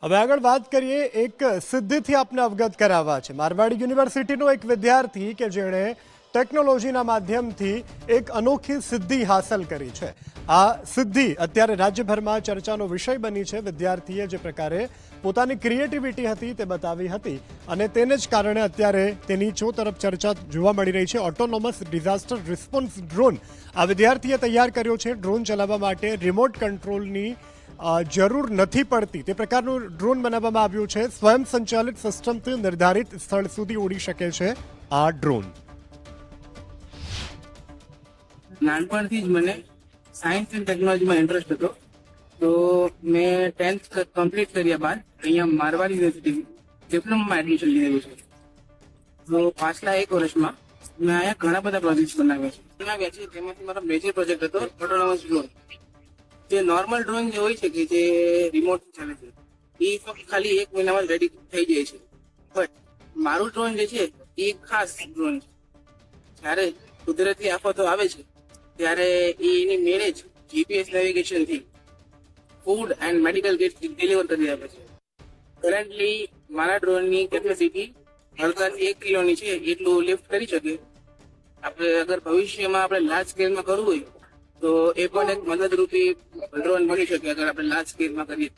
હવે આગળ વાત કરીએ એક સિદ્ધિથી આપને અવગત કરાવવા છે। મારવાડી યુનિવર્સિટીનો એક વિદ્યાર્થી કે જેણે ટેકનોલોજીના માધ્યમથી એક અનોખી સિદ્ધિ હાંસલ કરી છે। આ સિદ્ધિ અત્યારે રાજ્યભરમાં ચર્ચાનો વિષય બની છે। વિદ્યાર્થીએ જે પ્રકારે પોતાની ક્રિએટિવિટી હતી તે બતાવી હતી અને તેને જ કારણે અત્યારે તેની ચોતરફ ચર્ચા જોવા મળી રહી છે। ઓટોનોમસ ડિઝાસ્ટર રિસ્પોન્સ ડ્રોન આ વિદ્યાર્થીએ તૈયાર કર્યો છે। ડ્રોન ચલાવવા માટે રિમોટ કંટ્રોલની જરૂર નથી પડતી તે પ્રકારનું ડ્રોન બનાવવામાં આવ્યું છે। સ્વયં સંચાલિત સિસ્ટમથી નિર્ધારિત સ્થળ સુધી ઉડી શકે છે આ ડ્રોન। નાનપણથી જ મને સાયન્સ એન્ડ ટેકનોલોજીમાં ઇન્ટરેસ્ટ હતો, તો મેં 10th કમ્પ્લીટ કર્યા બાદ અહીંયા મારવાડી યુનિવર્સિટી ડિપ્લોમામાં એડમિશન લીધેલું છે। તો પાછલા 1 વર્ષમાં મેં અહીંયા ઘણા બધા પ્રોજેક્ટ બનાવ્યા છે। જેમાંથી મારો મેજર પ્રોજેક્ટ હતો ઓટોનોમસ ડ્રોન। જે નોર્મલ ડ્રોન જે હોય છે કે જે રિમોટ ચાલે છે એ ફક્ત ખાલી 1 મહિનામાં રેડી થઈ જાય છે, બટ મારું ડ્રોન જે છે એ ખાસ ડ્રોન છે। જ્યારે કુદરતી આફતો આવે છે ત્યારે એની મેનેજ જીપીએસ નેવિગેશનથી food and medical kit deliver કરી આપે છે। કરન્ટલી મારા ડ્રોનની કેપેસિટી હલકાથી 1 કિલોની છે, એટલું લિફ્ટ કરી શકે। આપણે અગર ભવિષ્યમાં આપણે લાર્જ સ્કેલમાં કરવું હોય તો એ પણ એક મદદરૂપી ડ્રોન બની શકે અગર આપણે લાર્જ સ્કેલમાં કરીએ।